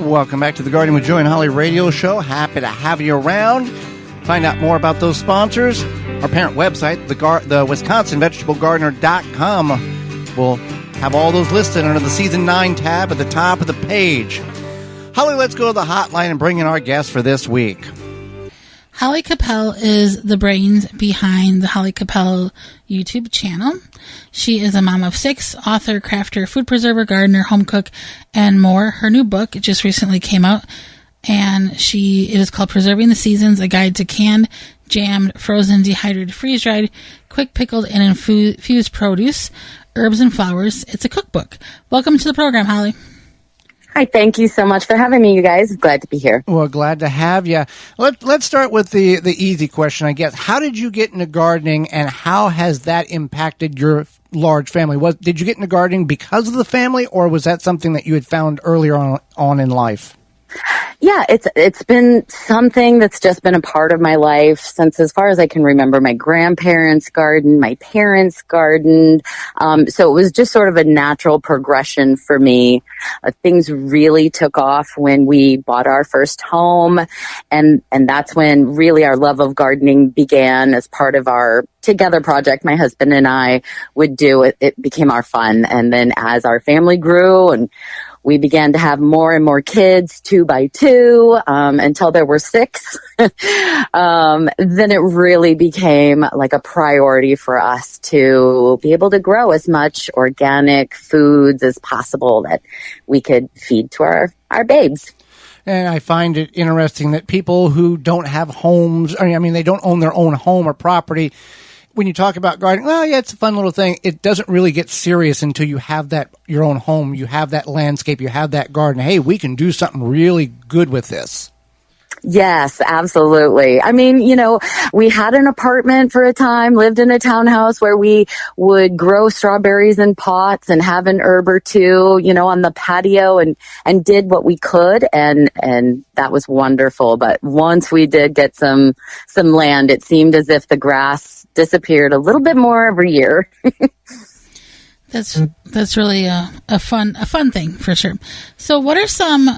Welcome back to the Gardening with Joy and Holly radio show. Happy to have you around. Find out more about those sponsors. Our parent website, the WisconsinVegetableGardener.com, will have all those listed under the Season 9 tab at the top of the page. Holly, let's go to the hotline and bring in our guest for this week. Holly Capelle is the brains behind the Holly Capelle YouTube channel. She is a mom of 6, author, crafter, food preserver, gardener, home cook, and more. Her new book just recently came out, and it is called Preserving the Seasons, A Guide to Canned, Jammed, Frozen, Dehydrated, Freeze-Dried, Quick-Pickled, and Infused Produce, Herbs and Flowers. It's a cookbook. Welcome to the program, Holly. Hi, thank you so much for having me, you guys. Glad to be here. Well, glad to have you. Let's start with the easy question, I guess. How did you get into gardening, and how has that impacted your large family? Did you get into gardening because of the family, or was that something that you had found earlier on in life? Yeah, it's been something that's just been a part of my life since as far as I can remember. My grandparents gardened, my parents gardened. So it was just sort of a natural progression for me. Things really took off when we bought our first home. And that's when really our love of gardening began as part of our together project my husband and I would do. It became our fun. And then as our family grew and we began to have more and more kids, 2 by 2, until there were 6. Then it really became like a priority for us to be able to grow as much organic foods as possible that we could feed to our babes. And I find it interesting that people who don't have homes, I mean, they don't own their own home or property, when you talk about gardening, well, yeah, it's a fun little thing. It doesn't really get serious until you have your own home, you have that landscape, you have that garden. Hey, we can do something really good with this. Yes, absolutely. I mean, we had an apartment for a time, lived in a townhouse where we would grow strawberries in pots and have an herb or two, on the patio and did what we could. And that was wonderful. But once we did get some land, it seemed as if the grass disappeared a little bit more every year. That's really a fun thing for sure. So what are some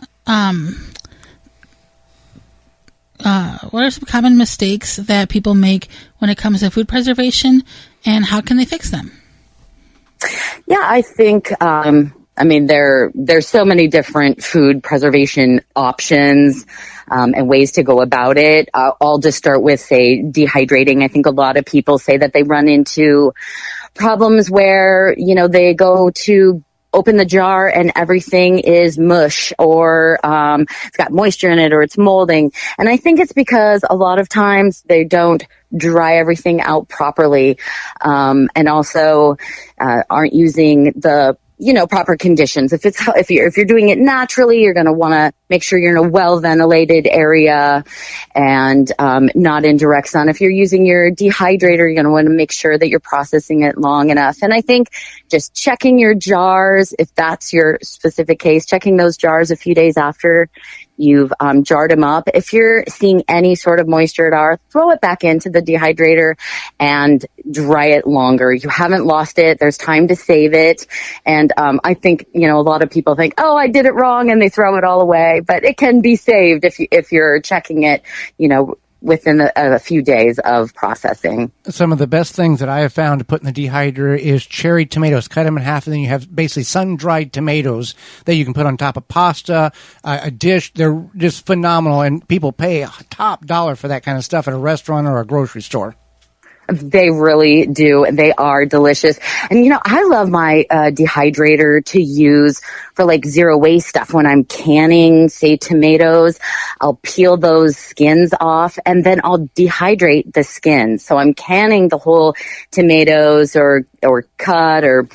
common mistakes that people make when it comes to food preservation, and how can they fix them? Yeah, I think, there's so many different food preservation options and ways to go about it. I'll just start with, say, dehydrating. I think a lot of people say that they run into problems where, they go to open the jar and everything is mush, or it's got moisture in it, or it's molding. And I think it's because a lot of times they don't dry everything out properly, and also aren't using the proper conditions. If you're doing it naturally, you're going to want to make sure you're in a well ventilated area and not in direct sun. If you're using your dehydrator, you're going to want to make sure that you're processing it long enough. And I think just checking your jars, if that's your specific case, checking those jars a few days after you've jarred them up. If you're seeing any sort of moisture at all, throw it back into the dehydrator and dry it longer. You haven't lost it. There's time to save it. And I think, a lot of people think, oh, I did it wrong, and they throw it all away. But it can be saved if you're checking it, within a few days of processing. Some of the best things that I have found to put in the dehydrator is cherry tomatoes. Cut them in half, and then you have basically sun-dried tomatoes that you can put on top of pasta, a dish. They're just phenomenal, and people pay a top dollar for that kind of stuff at a restaurant or a grocery store. They really do. They are delicious. And, I love my dehydrator to use for like zero waste stuff. When I'm canning, say, tomatoes, I'll peel those skins off and then I'll dehydrate the skins. So I'm canning the whole tomatoes or cut or,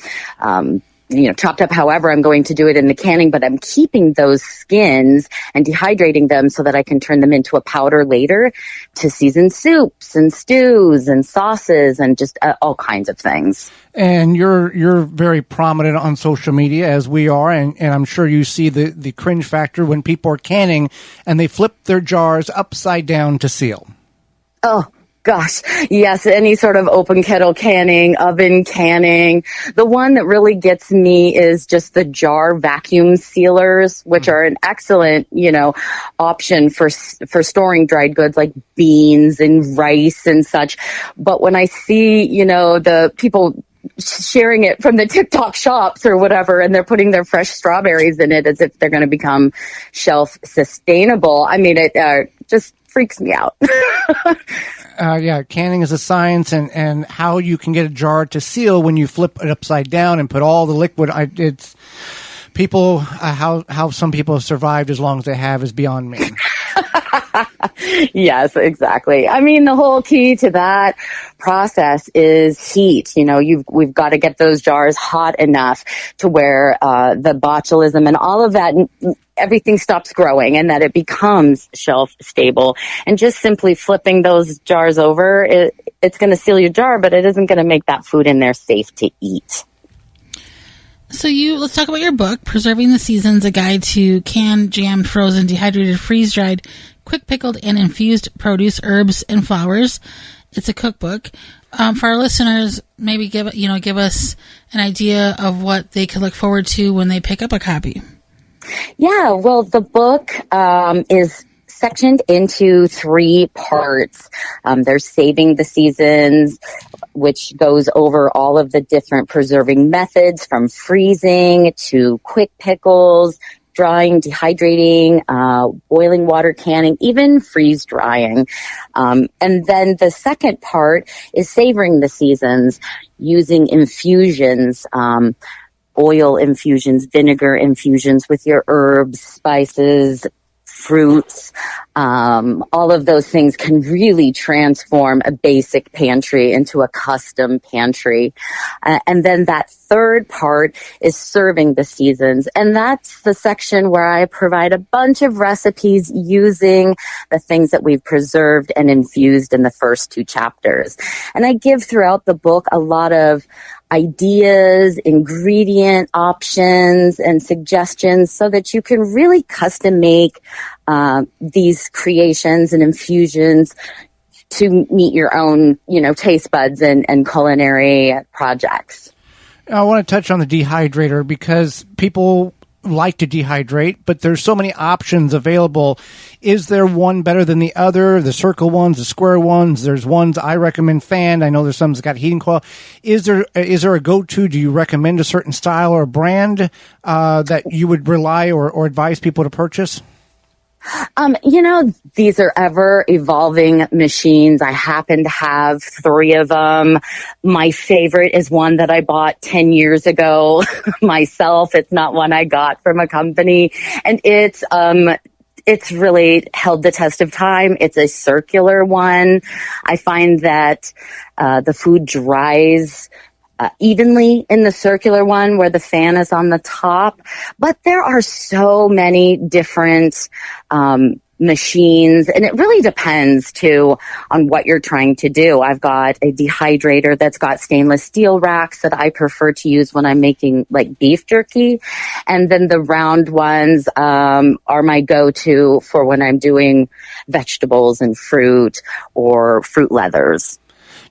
chopped up however I'm going to do it in the canning, but I'm keeping those skins and dehydrating them so that I can turn them into a powder later to season soups and stews and sauces and just all kinds of things. And you're very prominent on social media, as we are, and I'm sure you see the cringe factor when people are canning and they flip their jars upside down to seal. Oh, Gosh, yes, any sort of open kettle canning, oven canning. The one that really gets me is just the jar vacuum sealers, which are an excellent, option for storing dried goods like beans and rice and such. But when I see, the people sharing it from the TikTok shops or whatever, and they're putting their fresh strawberries in it as if they're going to become shelf sustainable, I mean, it just freaks me out. Yeah, canning is a science, and how you can get a jar to seal when you flip it upside down and put all the liquid. It's people, how some people have survived as long as they have is beyond me. Yes, exactly. I mean, the whole key to that process is heat. We've got to get those jars hot enough to where the botulism and all of that, everything stops growing and that it becomes shelf stable. And just simply flipping those jars over, it's going to seal your jar, but it isn't going to make that food in there safe to eat. So let's talk about your book, Preserving the Seasons, a guide to canned, jammed, frozen, dehydrated, freeze-dried, quick-pickled, and infused produce, herbs, and flowers. It's a cookbook. For our listeners, maybe give us an idea of what they could look forward to when they pick up a copy. Yeah, well, the book is sectioned into 3 parts. There's Saving the Seasons, which goes over all of the different preserving methods from freezing to quick pickles, drying, dehydrating, boiling water canning, even freeze drying. And then the second part is Savoring the Seasons, using infusions, oil infusions, vinegar infusions with your herbs, spices, fruits. All of those things can really transform a basic pantry into a custom pantry. And then that third part is Serving the Seasons. And that's the section where I provide a bunch of recipes using the things that we've preserved and infused in the first 2 chapters. And I give throughout the book a lot of ideas, ingredient options, and suggestions so that you can really custom make these creations and infusions to meet your own, taste buds and culinary projects. I want to touch on the dehydrator because people like to dehydrate, but there's so many options available. Is there one better than the other? The circle ones, the square ones. There's ones I recommend fanned. I know there's some that's got heating coil. Is there a go-to? Do you recommend a certain style or brand that you would rely or advise people to purchase? These are ever evolving machines. I happen to have 3 of them. My favorite is one that I bought 10 years ago myself. It's not one I got from a company, and it's really held the test of time. It's a circular one. I find that the food dries evenly in the circular one where the fan is on the top. But there are so many different machines, and it really depends too on what you're trying to do. I've got a dehydrator that's got stainless steel racks that I prefer to use when I'm making like beef jerky. And then the round ones are my go-to for when I'm doing vegetables and fruit or fruit leathers.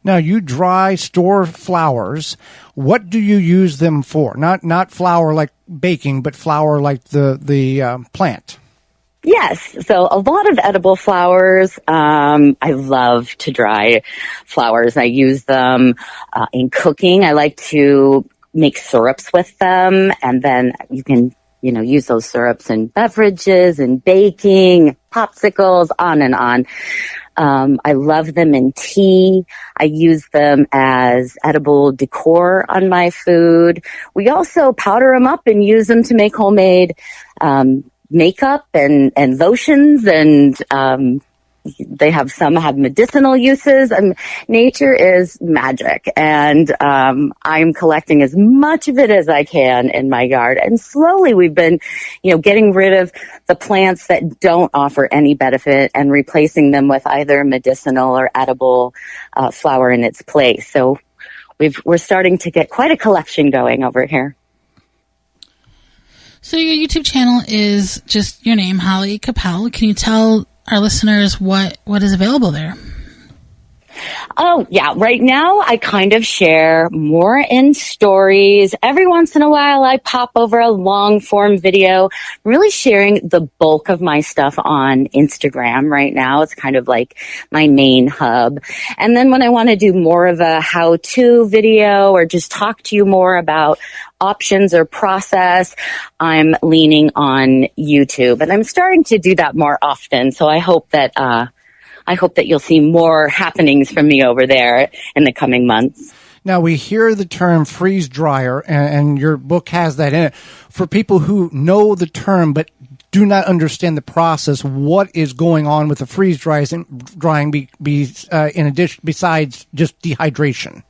Now, you dry store flowers. What do you use them for? Not flour like baking, but flour like the plant. Yes. So a lot of edible flowers. I love to dry flowers. I use them in cooking. I like to make syrups with them, and then you can use those syrups in beverages and baking, popsicles, on and on. I love them in tea. I use them as edible decor on my food. We also powder them up and use them to make homemade makeup and lotions, and some have medicinal uses. Nature is magic, and I'm collecting as much of it as I can in my yard. And slowly we've been, getting rid of the plants that don't offer any benefit and replacing them with either medicinal or edible flower in its place. So we're starting to get quite a collection going over here. So your YouTube channel is just your name, Holly Capelle. Can you tell our listeners what is available there? Oh, yeah. Right now, I kind of share more in stories. Every once in a while, I pop over a long form video. I'm really sharing the bulk of my stuff on Instagram right now. It's kind of like my main hub. And then when I want to do more of a how-to video or just talk to you more about options or process, I'm leaning on YouTube. And I'm starting to do that more often. So I hope that you'll see more happenings from me over there in the coming months. Now, we hear the term freeze dryer, and your book has that in it. For people who know the term but do not understand the process, what is going on with the freeze drying in addition, besides just dehydration?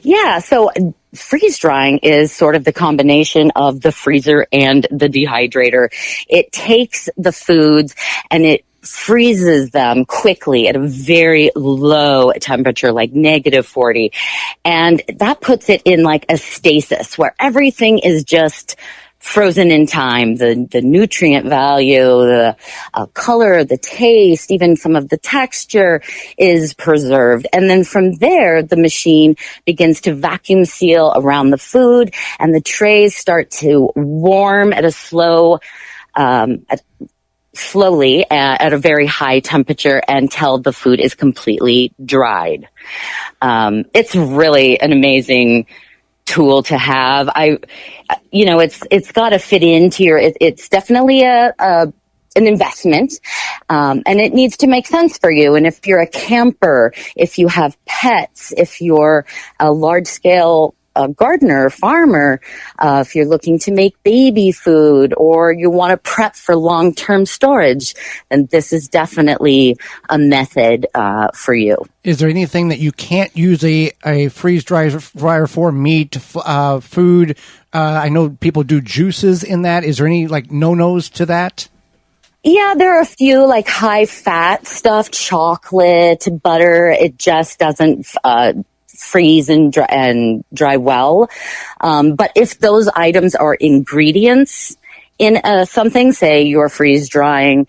Yeah, so freeze drying is sort of the combination of the freezer and the dehydrator. It takes the foods and it freezes them quickly at a very low temperature, like -40. And that puts it in like a stasis where everything is just frozen in time. The nutrient value, the color, the taste, even some of the texture is preserved. And then from there, the machine begins to vacuum seal around the food and the trays start to warm at a slowly at a very high temperature until the food is completely dried. It's really an amazing tool to have. It's got to fit into it's definitely an investment, and it needs to make sense for you. And if you're a camper, if you have pets, if you're a large scale gardener, farmer, if you're looking to make baby food or you want to prep for long-term storage, then this is definitely a method for you. Is there anything that you can't use a freeze dryer for? Meat, food? I know people do juices in that. Is there any like no-nos to that? Yeah, there are a few like high-fat stuff, chocolate, butter. It just doesn't freeze and dry well. But if those items are ingredients in something, say you're freeze drying,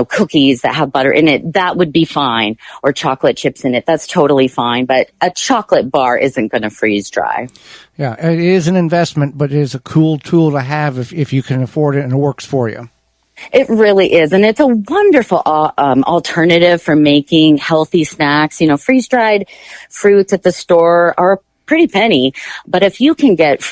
cookies that have butter in it, that would be fine, or chocolate chips in it. That's totally fine. But a chocolate bar isn't going to freeze dry. Yeah, it is an investment, but it is a cool tool to have if you can afford it and it works for you. It really is. And it's a wonderful alternative for making healthy snacks. Freeze-dried fruits at the store are a pretty penny. But if you can get,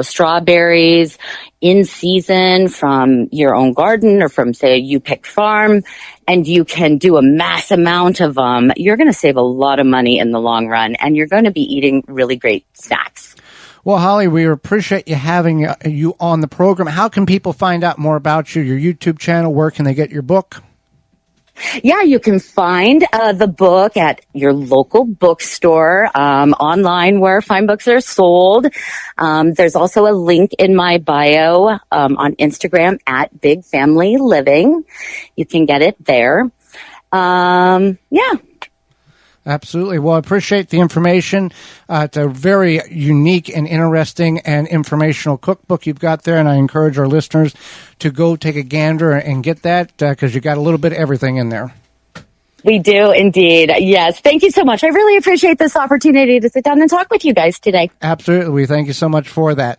strawberries in season from your own garden or from, say, a you-picked farm, and you can do a mass amount of them, you're going to save a lot of money in the long run, and you're going to be eating really great snacks. Well, Holly, we appreciate you having you on the program. How can people find out more about you, your YouTube channel? Where can they get your book? Yeah, you can find the book at your local bookstore, online where fine books are sold. There's also a link in my bio on Instagram at Big Family Living. You can get it there. Yeah. Absolutely. Well, I appreciate the information. It's a very unique and interesting and informational cookbook you've got there, and I encourage our listeners to go take a gander and get that because you got a little bit of everything in there. We do indeed. Yes. Thank you so much. I really appreciate this opportunity to sit down and talk with you guys today. Absolutely. Thank you so much for that.